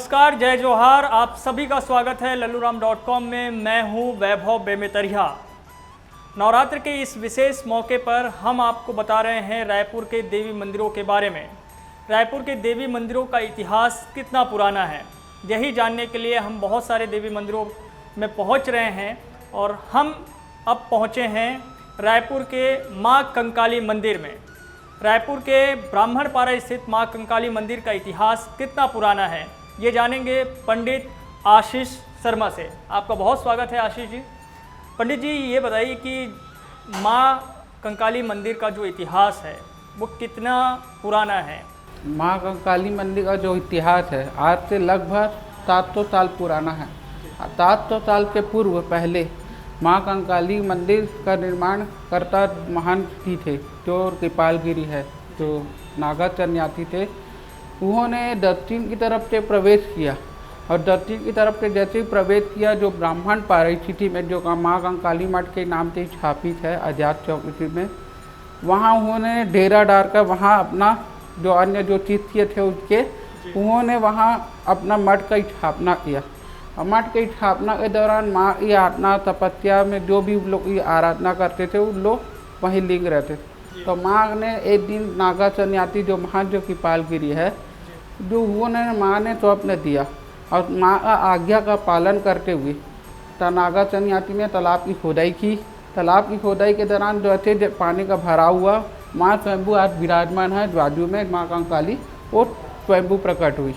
नमस्कार, जय जोहार। आप सभी का स्वागत है लल्लूराम.com में। मैं हूं वैभव बेमेतरिया। नवरात्र के इस विशेष मौके पर हम आपको बता रहे हैं रायपुर के देवी मंदिरों के बारे में। रायपुर के देवी मंदिरों का इतिहास कितना पुराना है, यही जानने के लिए हम बहुत सारे देवी मंदिरों में पहुंच रहे हैं और हम अब पहुंचे हैं रायपुर के माँ कंकाली मंदिर में। रायपुर के ब्राह्मणपारा स्थित माँ कंकाली मंदिर का इतिहास कितना पुराना है, ये जानेंगे पंडित आशीष शर्मा से। आपका बहुत स्वागत है आशीष जी। पंडित जी, ये बताइए कि माँ कंकाली मंदिर का जो इतिहास है वो कितना पुराना है? माँ कंकाली मंदिर का जो इतिहास है आज से लगभग 700 साल पुराना है। 700 साल के पूर्व पहले माँ कंकाली मंदिर का निर्माण करता महान जी थे, जो कृपालगिरी है, जो नागा सन्यासी थे। उन्होंने दक्षिण की तरफ से प्रवेश किया और दक्षिण की तरफ से जैसे ही प्रवेश किया, जो ब्राह्मणपारा स्थिति में जो माँ कंकाली मठ के नाम से स्थापित है आजाद चौक में, वहाँ उन्होंने डेरा डालकर वहाँ अपना जो अन्य जो शिष्य थे उसके, उन्होंने वहाँ अपना मठ का स्थापना किया। और मठ की स्थापना के दौरान माँ की आराधना तपस्या में जो भी लोग की आराधना करते थे उन लोग वहीं लीन रहते थे। तो माँ ने एक दिन नागा सन्यासी जो महान जो कृपालगिरी है, जो उन्होंने माँ ने स्वप्न दिया और माँ का आज्ञा का पालन करते हुए नागा सन्यासी ने तालाब की खोदाई की। तालाब की खोदाई के दौरान जैसे पानी का भराव हुआ, माँ स्वयंभू आज विराजमान है बाजू में माँ कंकाली, वो स्वयंभू प्रकट हुई।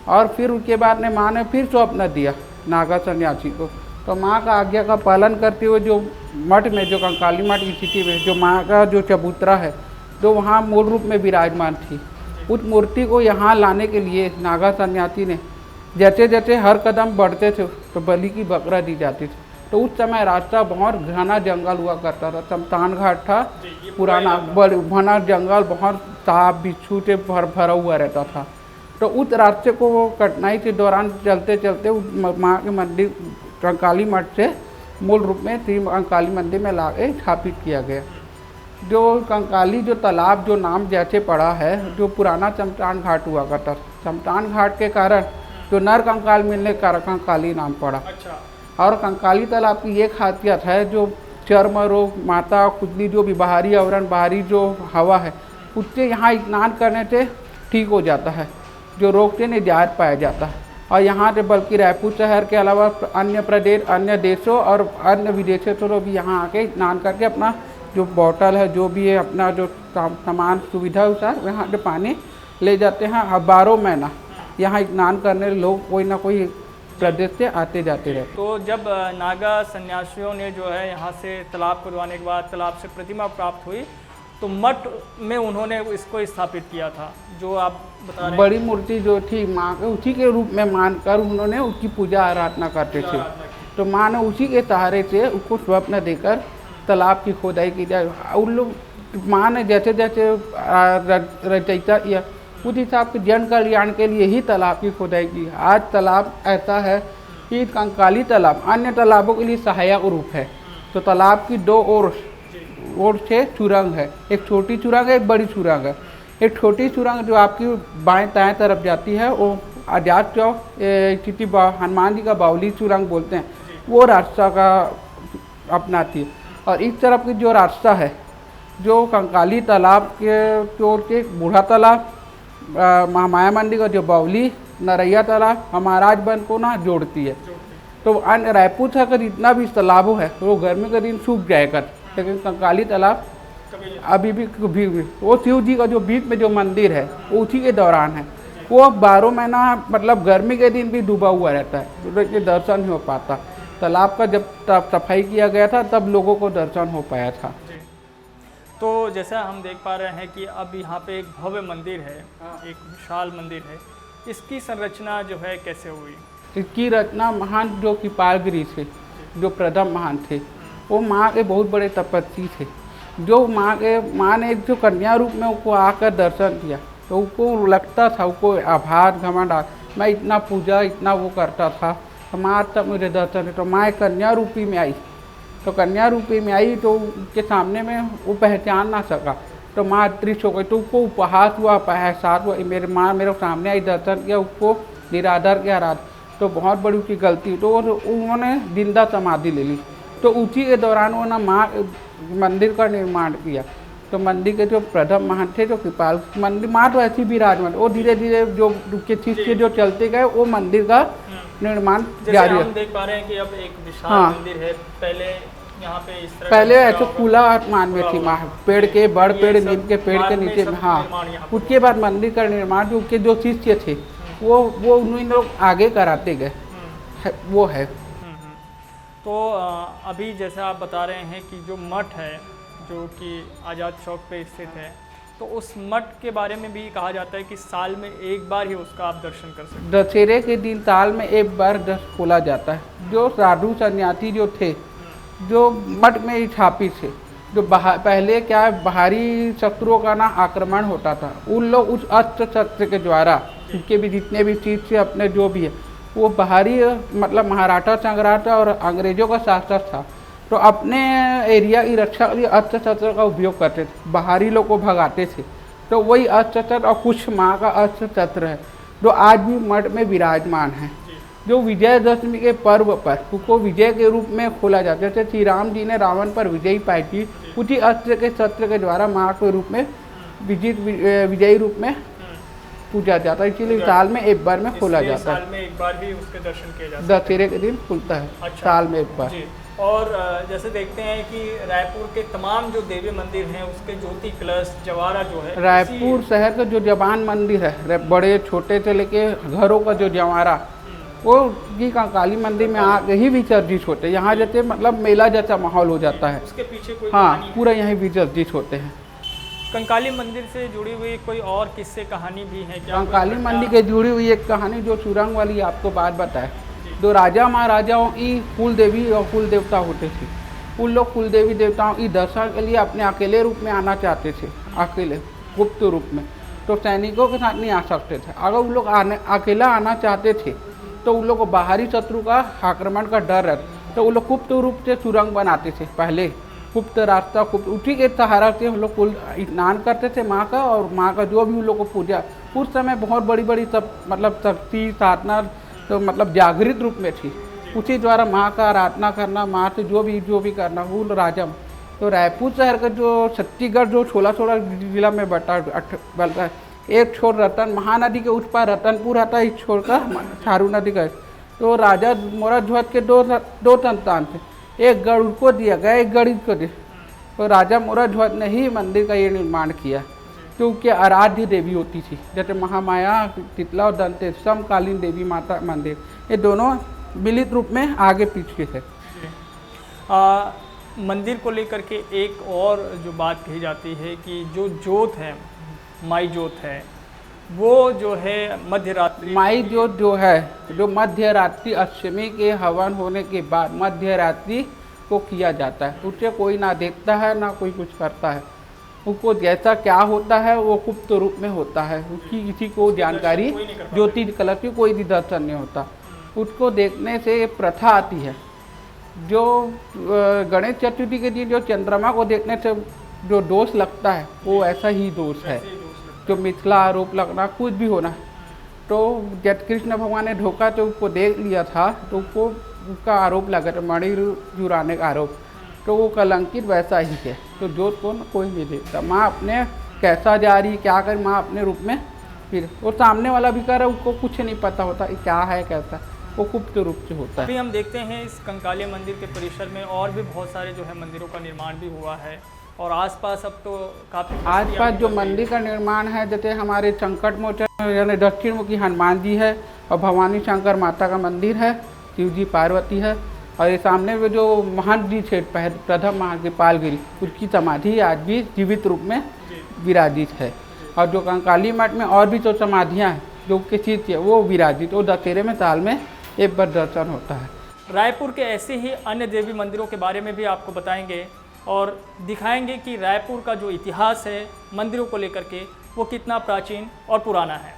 और फिर उसके बाद ने माँ ने फिर स्वप्न दिया नागा सन्यासी को। तो माँ का आज्ञा का पालन करते हुए जो मठ में जो कंकाली मठ की स्थिति में जो माँ का जो चबूतरा है, जो वहाँ मूल रूप में विराजमान थी, उस मूर्ति को यहाँ लाने के लिए नागा सन्यासी ने जैसे जैसे हर कदम बढ़ते थे तो बलि की बकरा दी जाती थी। तो उस समय रास्ता बहुत घना जंगल हुआ करता था, शमशान घाट था, पुराना घना जंगल, बहुत सांप बिच्छू से भरा हुआ रहता था। तो उस रास्ते को वो कठिनाई के दौरान चलते चलते माँ के मंदिर कंकाली मठ से मूल रूप में श्री कंकाली मंदिर में ला के स्थापित किया गया। जो कंकाली जो तालाब जो नाम जैसे पड़ा है, जो पुराना शमशान घाट हुआ करता, शमशान घाट के कारण जो नर कंकाल मिलने के कारण कंकाली नाम पड़ा। अच्छा। और कंकाली तालाब की ये खासियत है, जो चर्म रोग, माता खुजली, जो भी बाहरी आवरण, बाहरी जो हवा है, उससे यहाँ स्नान करने से ठीक हो जाता है, जो रोग से निजात पाया जाता है। और यहाँ से बल्कि रायपुर शहर के अलावा अन्य प्रदेश, अन्य देशों और अन्य विदेशों से लोग भी यहाँ आके स्नान करके अपना जो बॉटल है, जो भी है अपना जो सामान सुविधा अनुसार यहाँ से पानी ले जाते हैं। अब 12 महीना यहाँ स्नान करने लोग कोई ना कोई प्रदेश से आते जाते रहते। तो जब नागा सन्यासियों ने जो है यहाँ से तालाब खुदवाने के बाद तालाब से प्रतिमा प्राप्त हुई, तो मठ में उन्होंने इसको स्थापित किया था, जो आप बता रहे हैं। बड़ी मूर्ति जो थी माँ के, उसी के रूप में मानकर उन्होंने उसकी पूजा आराधना करते थे। तो माँ ने उसी के सहारे से उसको स्वप्न देकर तालाब की खोदाई की जाए। उन लोग माँ ने जैसे जैसे रचयिता किया उस हिसाब से जन कल्याण के लिए ही तालाब की खोदाई की। आज तालाब ऐसा है कि कंकाली तालाब अन्य तालाबों के लिए सहायक रूप है। तो तालाब की 2 ओर से सुरंग है, एक छोटी सुरंग है, एक बड़ी सुरंग है। एक छोटी सुरंग जो आपकी बाएं दाएं तरफ जाती है, वो आजाद चौक स्थिति हनुमान जी का बावली सुरंग बोलते हैं, वो रास्ता का अपनाती है। और इस तरफ की जो रास्ता है, जो कंकाली तालाब के ओर के बूढ़ा तालाब, महामाया मंदिर का जो बावली, नरैया तालाब, महाराज बन को ना जोड़ती है। तो अन्य रायपुर से अगर इतना भी तालाब है तो वो गर्मी के दिन सूख जाएगा, लेकिन कंकाली तालाब अभी भी वो शिव जी का जो बीच में जो मंदिर है वो उसी के दौरान है। वो 12 महीना मतलब गर्मी के दिन भी डूबा हुआ रहता है, तो दर्शन नहीं हो पाता। तालाब का जब सफाई किया गया था तब लोगों को दर्शन हो पाया था। तो जैसा हम देख पा रहे हैं कि अब यहाँ पे एक भव्य मंदिर है, एक विशाल मंदिर है। इसकी संरचना जो है कैसे हुई? इसकी रचना महान जो कृपालगिरी थे, जो प्रथम महान थे, वो माँ के बहुत बड़े तपस्वी थे। जो माँ ने जो कन्या रूप में उसको आकर दर्शन किया, तो उसको लगता था, उसको आभार घमंड, मैं इतना पूजा इतना वो करता था, तो माँ तब मुझे दर्शन, तो माँ कन्या रूपी में आई। तो कन्या रूपी में आई तो उसके सामने में वो पहचान ना सका, तो माँ अदृश्य हो गई। तो उसको उपहास हुआ, एहसास हुआ, मेरे माँ मेरे सामने आई, दर्शन किया, उसको निराधार के आराध, तो बहुत बड़ी उनकी गलती। तो उन्होंने जिंदा समाधि ले ली। तो उसी के दौरान उन्होंने माँ मंदिर का निर्माण किया। तो मंदिर के जो प्रथम महंत थे, जो कृपाल मंदिर, माँ तो ऐसी विराजमान, वो धीरे धीरे जो उनके शिष्य जो चलते गए, वो मंदिर का निर्माण जारी है। हम देख पा रहे हैं कि अब एक विशाल हाँ। मंदिर है। पहले यहाँ पे इस तरह पहले का ऐसे खुला आसमान में थी माँ, पेड़ के बड़ पेड़, ये सब नीम के पेड़ के बाद में नीचे सब में। हाँ, निर्माण यहाँ पे उसके बाद मंदिर का निर्माण जो उनके जो शिष्य थे, वो उन्हीं लोग आगे कराते गए, वो है। तो अभी जैसे आप बता रहे हैं कि जो मठ है, जो कि आज़ाद चौक पे स्थित है, तो उस मठ के बारे में भी कहा जाता है कि साल में एक बार ही उसका आप दर्शन कर सकते हैं। दशहरे के दिन साल में एक बार खोला जाता है। जो साधु सन्यासी जो थे, जो मठ में ही स्थापित थे, जो पहले क्या है, बाहरी शत्रुओं का ना आक्रमण होता था, उन लोग उस अस्त्र शस्त्र के द्वारा, उनके भी जितने भी चीज से अपने जो भी है, वो बाहरी मतलब मराठा साम्राज्य और अंग्रेजों का शासन था, तो अपने एरिया की रक्षा के लिए अस्त्र शस्त्र का उपयोग करते थे, बाहरी लोग को भगाते थे। तो वही अस्त्र शस्त्र और कुछ माँ का अस्त्र शस्त्र है जो आज भी मठ में विराजमान है। जो विजयदशमी के पर्व पर उसको विजय के रूप में खोला जाता है। जैसे श्री राम जी ने रावण पर विजयी पाई थी, उसी अस्त्र के शस्त्र के द्वारा माँ के रूप में विजयी रूप में पूजा जाता है। इसीलिए साल में एक बार में खोला जाता है। साल में एक बार भी उसके दर्शन किए जाते हैं। दशहरे के दिन खुलता है। अच्छा। साल में एक बार। जी। और जैसे देखते हैं कि रायपुर के तमाम जो देवी मंदिर हैं, उसके ज्योति कलश जवारा जो है, रायपुर शहर का जो जवान मंदिर है, बड़े छोटे से लेके घरों का जो जवारा, वो की कंकाली मंदिर में आके ही विसर्जित होते हैं। यहाँ जैसे मतलब मेला जैसा माहौल हो जाता है। उसके पीछे कोई हाँ, कहानी है? पूरा यहीं विसर्जित होते हैं। कंकाली मंदिर से जुड़ी हुई कोई और किस्से कहानी भी है क्या? कंकाली मंदिर के जुड़ी हुई एक कहानी जो सुरंग वाली आपको बात बताए, जो राजा महाराजाओं की कुल देवी और कुल देवता होते थे, उन लोग कुल देवी देवताओं की दर्शन के लिए अपने अकेले रूप में आना चाहते थे, अकेले गुप्त रूप में, तो सैनिकों के साथ नहीं आ सकते थे। अगर उन लोग अकेला आना चाहते थे तो उन लोग को बाहरी शत्रु का आक्रमण का डर रहता, तो उन लोग गुप्त रूप से सुरंग बनाते थे। पहले गुप्त रास्ता, गुप्त उसी के सहारा से हम लोग कुल स्नान करते थे माँ का, और माँ का जो भी उन लोग को पूजा, उस समय बहुत बड़ी बड़ी सब मतलब शक्ति साधना तो मतलब जागृत रूप में थी, उसी द्वारा माँ का आराधना करना, माँ से जो भी करना, वो राजा। तो रायपुर शहर का जो छत्तीसगढ़ जो 16 जिला में बटा है, एक छोर रतन महानदी के उस पार रतनपुर आता है, एक छोर का थारू नदी का। तो राजा मोरा ध्वज के दो संतान थे, एक गढ़ उनको दिया गया, एक गढ़ इसको दिया। तो राजा मोरा ध्वज ने ही मंदिर का ये निर्माण किया, क्योंकि आराध्य देवी होती थी, जैसे महामाया, शीतला और दंते, समकालीन देवी माता मंदिर, ये दोनों मिलित रूप में आगे पीछे है। मंदिर को लेकर के एक और जो बात कही जाती है कि जो जोत है, माई जोत है, वो जो है मध्य रात्रि, माई जोत जो है, जो मध्य रात्रि अष्टमी के हवन होने के बाद मध्य रात्रि को किया जाता है। उसे कोई ना देखता है ना कोई कुछ करता है, उसको जैसा क्या होता है वो गुप्त रूप में होता है, उसकी किसी को जानकारी, ज्योतिष कलश की कोई भी दर्शन नहीं होता। उसको देखने से प्रथा आती है, जो गणेश चतुर्थी के दिन जो चंद्रमा को देखने से जो दोष लगता है, वो ऐसा ही दोष है, जो मिथिला आरोप लगना, कुछ भी होना। तो जब कृष्ण भगवान ने धोखा तो उसको देख लिया था, तो उसको उसका आरोप लगा था, मणि चुराने का आरोप, तो वो कलंकित वैसा ही है। तो जोत को कोई नहीं देखता, माँ अपने कैसा जा रही क्या कर, माँ अपने रूप में, फिर वो सामने वाला भी कर रहा है, उसको कुछ नहीं पता होता क्या है कैसा, वो गुप्त रूप से होता है। अभी हम देखते हैं इस कंकाली मंदिर के परिसर में और भी बहुत सारे जो है मंदिरों का निर्माण भी हुआ है, और आसपास अब तो काफ़ी आसपास जो मंदिर का निर्माण है, जैसे हमारे संकट मोचन यानी दक्षिण मुखी हनुमान जी है, और भवानी शंकर माता का मंदिर है, शिव जी पार्वती है, और ये सामने में जो महंत जी थे प्रथम महंत पालगिरी, उसकी समाधि आज भी जीवित रूप में विराजित है। और जो कंकाली मठ में और भी जो समाधियाँ हैं जो कि चीज है वो विराजित, वो दशहरे में साल में एक बार दर्शन होता है। रायपुर के ऐसे ही अन्य देवी मंदिरों के बारे में भी आपको बताएंगे और दिखाएंगे कि रायपुर का जो इतिहास है मंदिरों को लेकर के वो कितना प्राचीन और पुराना है।